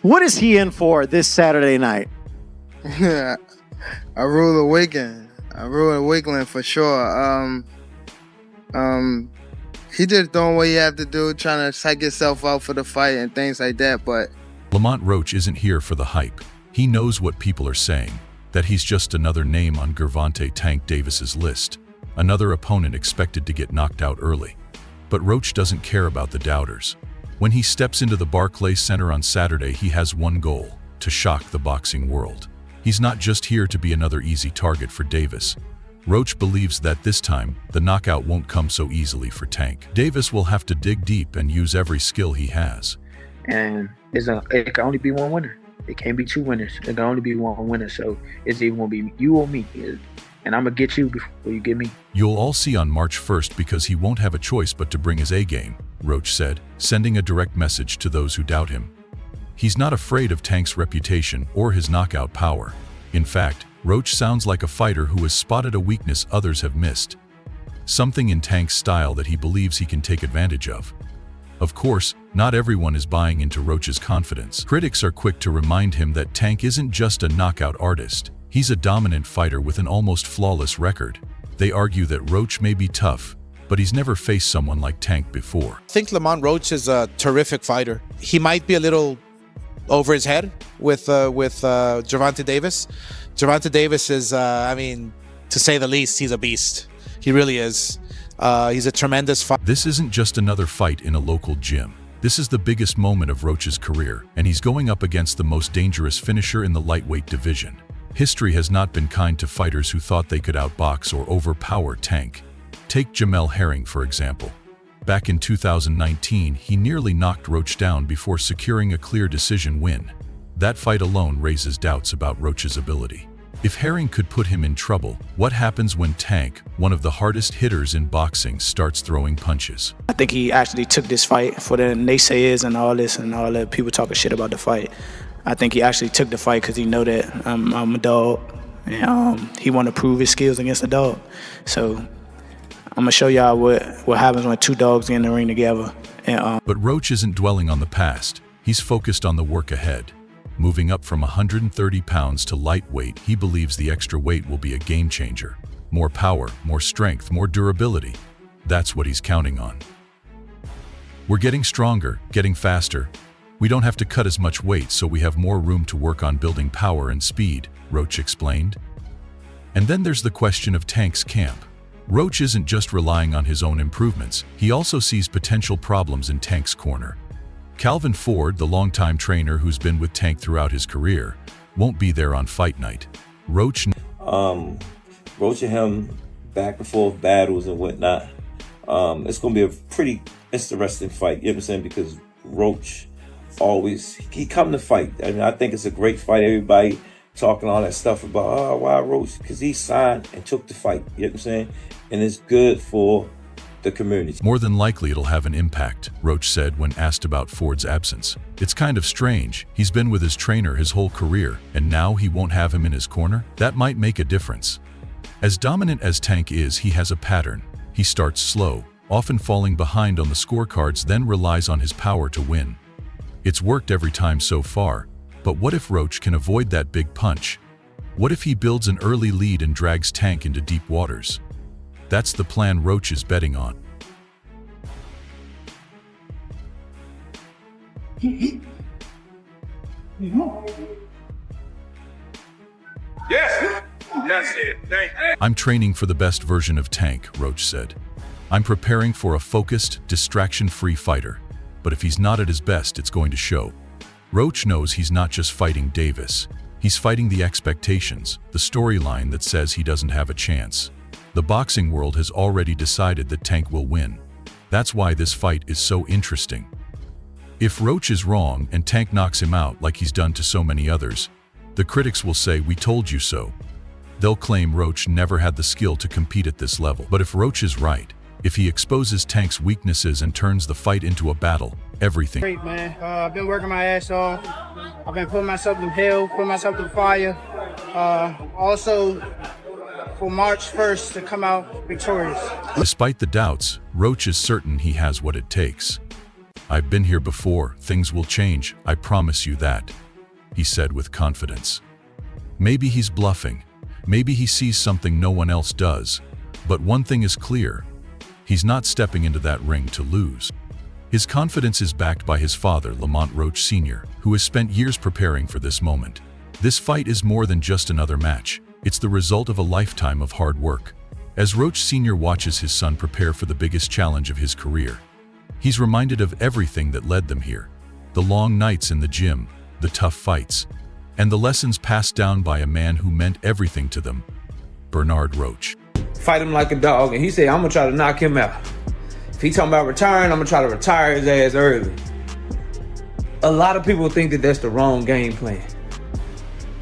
What is he in for this Saturday night? I rule the weekend. I rule the weekend for sure. He just doing what he have to do, trying to psych himself out for the fight and things like that. But Lamont Roach isn't here for the hype. He knows what people are saying, that he's just another name on Gervonta Tank Davis's list, another opponent expected to get knocked out early. But Roach doesn't care about the doubters. When he steps into the Barclays Center on Saturday, he has one goal: to shock the boxing world. He's not just here to be another easy target for Davis. Roach believes that this time, the knockout won't come so easily for Tank. Davis will have to dig deep and use every skill he has. And it can only be one winner. It can't be two winners. It can only be one winner. So it's either going to be you or me. And I'm going to get you before you get me. You'll all see on March 1st because he won't have a choice but to bring his A-game, Roach said, sending a direct message to those who doubt him. He's not afraid of Tank's reputation or his knockout power. In fact, Roach sounds like a fighter who has spotted a weakness others have missed. Something in Tank's style that he believes he can take advantage of. Of course, not everyone is buying into Roach's confidence. Critics are quick to remind him that Tank isn't just a knockout artist. He's a dominant fighter with an almost flawless record. They argue that Roach may be tough, but he's never faced someone like Tank before. I think Lamont Roach is a terrific fighter. He might be a little over his head with Gervonta Davis. Gervonta Davis is, to say the least, he's a beast. He really is. He's a tremendous fighter. This isn't just another fight in a local gym. This is the biggest moment of Roach's career, and he's going up against the most dangerous finisher in the lightweight division. History has not been kind to fighters who thought they could outbox or overpower Tank. Take Jamel Herring, for example. Back in 2019, he nearly knocked Roach down before securing a clear decision win. That fight alone raises doubts about Roach's ability. If Herring could put him in trouble, what happens when Tank, one of the hardest hitters in boxing, starts throwing punches? I think he actually took this fight for the naysayers and all this and all the people talking shit about the fight. I think he actually took the fight because he know that I'm a dog, and he want to prove his skills against a dog. So I'm gonna show y'all what happens when two dogs get in the ring together. But Roach isn't dwelling on the past. He's focused on the work ahead. Moving up from 130 pounds to lightweight, he believes the extra weight will be a game changer. More power, more strength, more durability. That's what he's counting on. We're getting stronger, getting faster. We don't have to cut as much weight, so we have more room to work on building power and speed, Roach explained. And then there's the question of Tank's camp. Roach isn't just relying on his own improvements, he also sees potential problems in Tank's corner. Calvin Ford, the longtime trainer who's been with Tank throughout his career, won't be there on fight night. Roach and him back and forth battles and whatnot. It's going to be a pretty interesting fight, you know what I'm saying? Because Roach he come to fight. I mean, I think it's a great fight. Everybody talking all that stuff about, why Roach? Because he signed and took the fight, you know what I'm saying? And it's good for the community. More than likely it'll have an impact, Roach said when asked about Ford's absence. It's kind of strange. He's been with his trainer his whole career, and now he won't have him in his corner? That might make a difference. As dominant as Tank is, he has a pattern. He starts slow, often falling behind on the scorecards, then relies on his power to win. It's worked every time so far, but what if Roach can avoid that big punch? What if he builds an early lead and drags Tank into deep waters? That's the plan Roach is betting on. Yes, that's it. Thank you. I'm training for the best version of Tank, Roach said. I'm preparing for a focused, distraction-free fighter. But if he's not at his best, it's going to show. Roach knows he's not just fighting Davis. He's fighting the expectations, the storyline that says he doesn't have a chance. The boxing world has already decided that Tank will win. That's why this fight is so interesting. If Roach is wrong and Tank knocks him out like he's done to so many others, the critics will say, "We told you so." They'll claim Roach never had the skill to compete at this level. But if Roach is right, if he exposes Tank's weaknesses and turns the fight into a battle, everything. Great, man. I've been working my ass off. I've been putting myself in hell, putting myself in fire. Also, for March 1st to come out victorious. Despite the doubts, Roach is certain he has what it takes. "I've been here before, things will change, I promise you that," he said with confidence. Maybe he's bluffing, maybe he sees something no one else does, but one thing is clear, he's not stepping into that ring to lose. His confidence is backed by his father, Lamont Roach Sr., who has spent years preparing for this moment. This fight is more than just another match, it's the result of a lifetime of hard work. As Roach Sr. watches his son prepare for the biggest challenge of his career, he's reminded of everything that led them here. The long nights in the gym, the tough fights, and the lessons passed down by a man who meant everything to them, Bernard Roach. Fight him like a dog, and he said, I'm gonna try to knock him out. If he talking about retiring, I'm gonna try to retire his ass early. A lot of people think that that's the wrong game plan.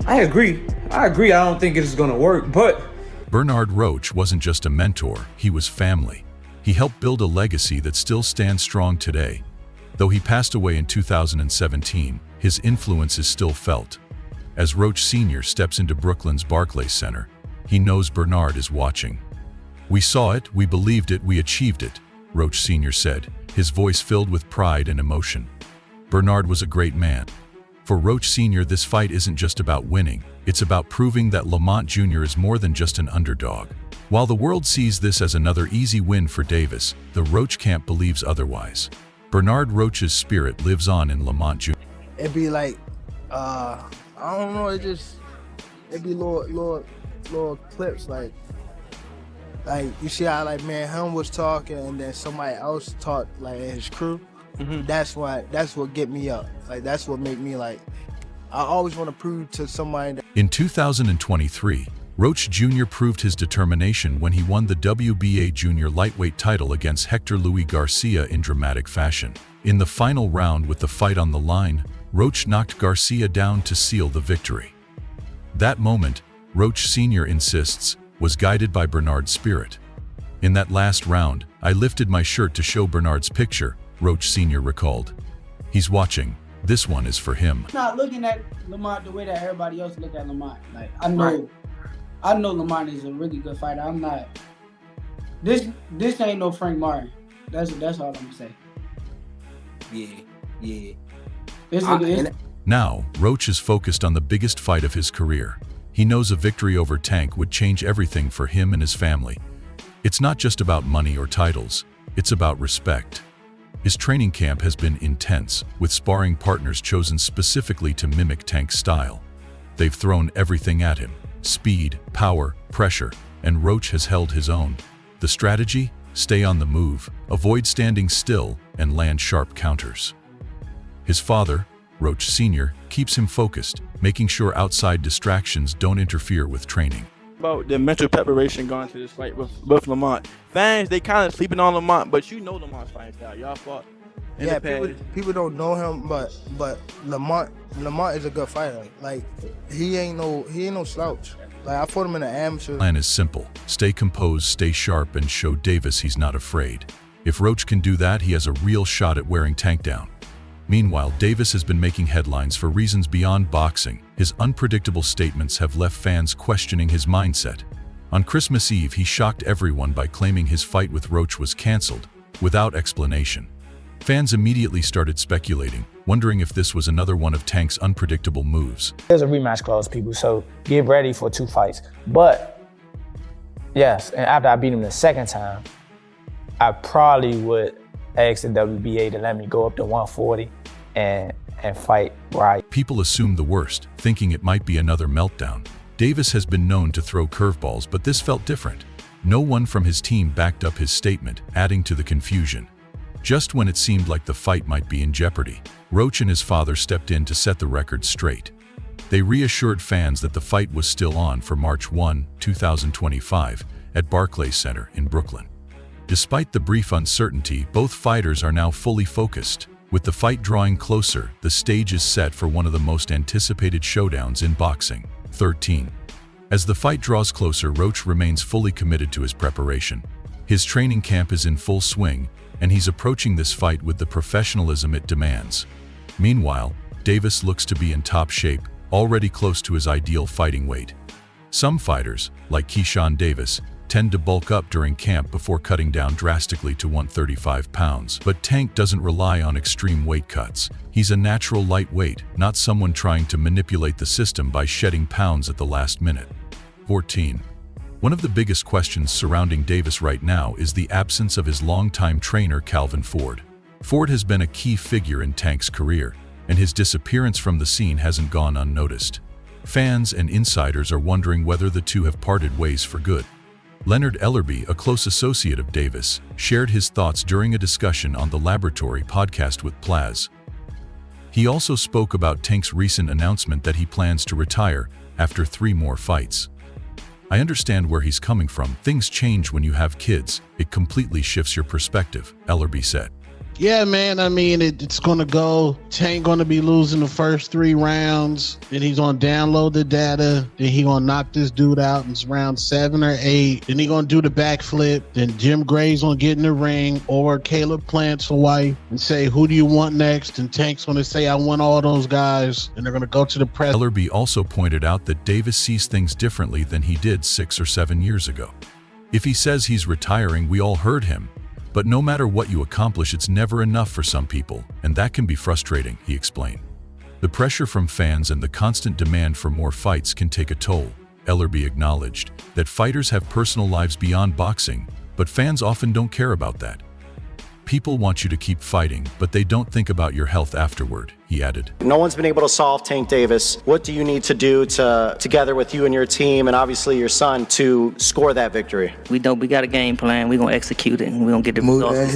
I agree. I don't think it's gonna work, but Bernard Roach wasn't just a mentor, he was family. He helped build a legacy that still stands strong today. Though he passed away in 2017, his influence is still felt. As Roach Sr. steps into Brooklyn's Barclays Center, he knows Bernard is watching. "We saw it, we believed it, we achieved it," Roach Sr. said, his voice filled with pride and emotion. Bernard was a great man. For Roach Sr., this fight isn't just about winning, it's about proving that Lamont Jr. is more than just an underdog. While the world sees this as another easy win for Davis, the Roach camp believes otherwise. Bernard Roach's spirit lives on in Lamont Jr. It'd be like, I don't know, it'd be little clips like you see how like man him was talking and then somebody else talked like his crew. Mm-hmm. That's what get me up. Like that's what make me like I always want to prove to somebody that. In 2023, Roach Jr. proved his determination when he won the WBA junior lightweight title against Hector Luis Garcia in dramatic fashion. In the final round with the fight on the line, Roach knocked Garcia down to seal the victory. That moment, Roach Sr. insists, was guided by Bernard's spirit. "In that last round, I lifted my shirt to show Bernard's picture," Roach Sr. recalled. "He's watching. This one is for him." I'm not looking at Lamont the way that everybody else look at Lamont. Like I know Lamont is a really good fighter. I'm not. This ain't no Frank Martin. That's all I'm gonna say. Yeah. Now, Roach is focused on the biggest fight of his career. He knows a victory over Tank would change everything for him and his family. It's not just about money or titles, it's about respect. His training camp has been intense, with sparring partners chosen specifically to mimic Tank's style. They've thrown everything at him: speed, power, pressure, and Roach has held his own. The strategy? Stay on the move, avoid standing still, and land sharp counters. His father, Roach Sr., keeps him focused, making sure outside distractions don't interfere with training. About the mental preparation going to this fight with Lamont. Fans, they kind of sleeping on Lamont, but you know Lamont's fighting style. Y'all fought in the past. People don't know him, but Lamont is a good fighter. Like he ain't no slouch. Like I fought him in the amateur. The plan is simple: stay composed, stay sharp, and show Davis he's not afraid. If Roach can do that, he has a real shot at wearing Tank down. Meanwhile, Davis has been making headlines for reasons beyond boxing. His unpredictable statements have left fans questioning his mindset. On Christmas Eve, he shocked everyone by claiming his fight with Roach was canceled, without explanation. Fans immediately started speculating, wondering if this was another one of Tank's unpredictable moves. There's a rematch clause, people, so get ready for 2 fights. But, yes, and after I beat him the second time, I probably would ask the WBA to let me go up to 140 and fight right. People assumed the worst, thinking it might be another meltdown. Davis has been known to throw curveballs, but this felt different. No one from his team backed up his statement, adding to the confusion. Just when it seemed like the fight might be in jeopardy, Roach and his father stepped in to set the record straight. They reassured fans that the fight was still on for March 1, 2025, at Barclays Center in Brooklyn. Despite the brief uncertainty, both fighters are now fully focused. With the fight drawing closer, the stage is set for one of the most anticipated showdowns in boxing. 13. As the fight draws closer, Roach remains fully committed to his preparation. His training camp is in full swing, and he's approaching this fight with the professionalism it demands. Meanwhile, Davis looks to be in top shape, already close to his ideal fighting weight. Some fighters, like Keyshawn Davis, tend to bulk up during camp before cutting down drastically to 135 pounds. But Tank doesn't rely on extreme weight cuts. He's a natural lightweight, not someone trying to manipulate the system by shedding pounds at the last minute. 14. One of the biggest questions surrounding Davis right now is the absence of his longtime trainer Calvin Ford. Ford has been a key figure in Tank's career, and his disappearance from the scene hasn't gone unnoticed. Fans and insiders are wondering whether the two have parted ways for good. Leonard Ellerbe, a close associate of Davis, shared his thoughts during a discussion on the Laboratory podcast with Plaz. He also spoke about Tank's recent announcement that he plans to retire after 3 more fights. I understand where he's coming from. Things change when you have kids. It completely shifts your perspective, Ellerbe said. Yeah, man. I mean, it's going to go. Tank going to be losing the first 3 rounds. Then he's going to download the data. Then he going to knock this dude out in round 7 or 8. Then he going to do the backflip. Then Jim Gray's going to get in the ring, or Caleb Plant's wife, and say, who do you want next? And Tank's going to say, I want all those guys. And they're going to go to the press. Ellerbe also pointed out that Davis sees things differently than he did 6 or 7 years ago. If he says he's retiring, we all heard him. But no matter what you accomplish, it's never enough for some people, and that can be frustrating, he explained. The pressure from fans and the constant demand for more fights can take a toll. Ellerbe acknowledged that fighters have personal lives beyond boxing, but fans often don't care about that. People want you to keep fighting, but they don't think about your health afterward, he added. No one's been able to solve Tank Davis. What do you need to do together with you and your team and obviously your son to score that victory? We got a game plan. We're going to execute it, and we're going to get the results.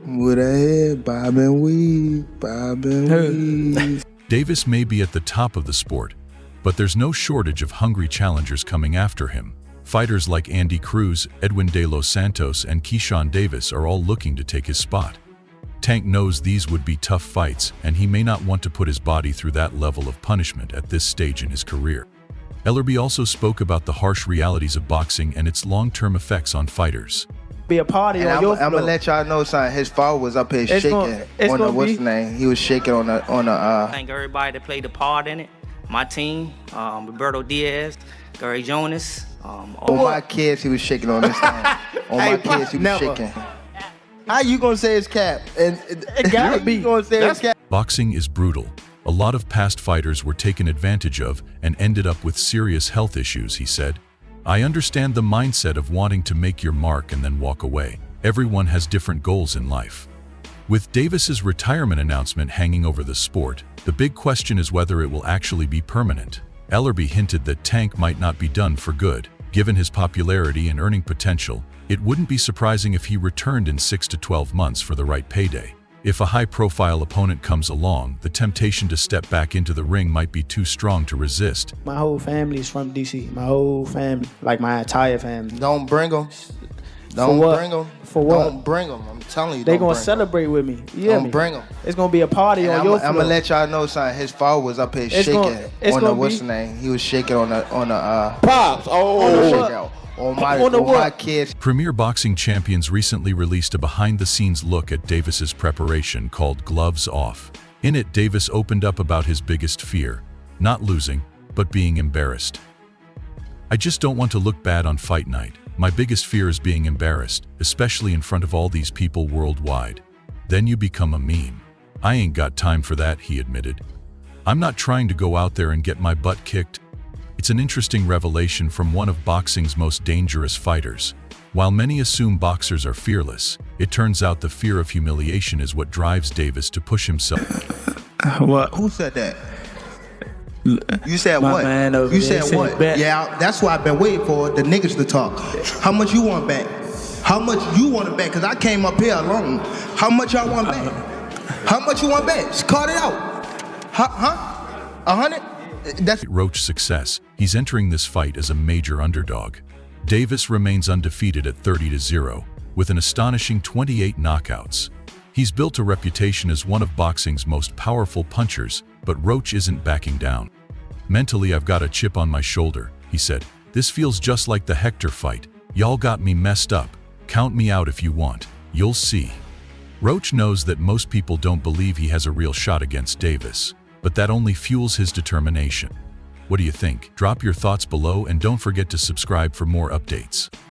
Move ahead, bob and weave. Davis may be at the top of the sport, but there's no shortage of hungry challengers coming after him. Fighters like Andy Cruz, Edwin De Los Santos, and Keyshawn Davis are all looking to take his spot. Tank knows these would be tough fights, and he may not want to put his body through that level of punishment at this stage in his career. Ellerbe also spoke about the harsh realities of boxing and its long-term effects on fighters. Be a party on your floor. I'm gonna let y'all know something. His father was up here shaking on the what's the name? He was shaking on the Thank everybody that played a part in it. My team, Roberto Diaz, Gary Jonas. On my kids, he was shaking on this thing. On my kids, he was shaking. How you gonna say his cap? And it gotta be. Gonna say his cap? Boxing is brutal. A lot of past fighters were taken advantage of and ended up with serious health issues, he said. I understand the mindset of wanting to make your mark and then walk away. Everyone has different goals in life. With Davis's retirement announcement hanging over the sport, the big question is whether it will actually be permanent. Ellerbe hinted that Tank might not be done for good. Given his popularity and earning potential, it wouldn't be surprising if he returned in 6 to 12 months for the right payday. If a high-profile opponent comes along, the temptation to step back into the ring might be too strong to resist. My whole family is from D.C. My whole family, like my entire family. Don't bring them. Don't bring them. For what? Don't bring them. I'm telling you. They gonna celebrate with me. Don't bring them. It's gonna be a party on your floor. I'm gonna let y'all know something. His father was up here shaking on the what's the name? He was shaking on the pops. On my kids. Premier Boxing Champions recently released a behind-the-scenes look at Davis's preparation called Gloves Off. In it, Davis opened up about his biggest fear, not losing, but being embarrassed. I just don't want to look bad on fight night. My biggest fear is being embarrassed, especially in front of all these people worldwide. Then you become a meme. I ain't got time for that, he admitted. I'm not trying to go out there and get my butt kicked. It's an interesting revelation from one of boxing's most dangerous fighters. While many assume boxers are fearless, it turns out the fear of humiliation is what drives Davis to push himself. What? Who said that? You said what? You said what? Yeah, that's why I've been waiting for the niggas to talk. How much you want back? How much you want it back? Because I came up here alone. How much y'all want back? How much you want back? Just cut it out. Huh? 100? That's Roach's success. He's entering this fight as a major underdog. Davis remains undefeated at 30-0, with an astonishing 28 knockouts. He's built a reputation as one of boxing's most powerful punchers, but Roach isn't backing down. Mentally, I've got a chip on my shoulder, he said. This feels just like the Hector fight. Y'all got me messed up. Count me out if you want. You'll see. Roach knows that most people don't believe he has a real shot against Davis, but that only fuels his determination. What do you think? Drop your thoughts below and don't forget to subscribe for more updates.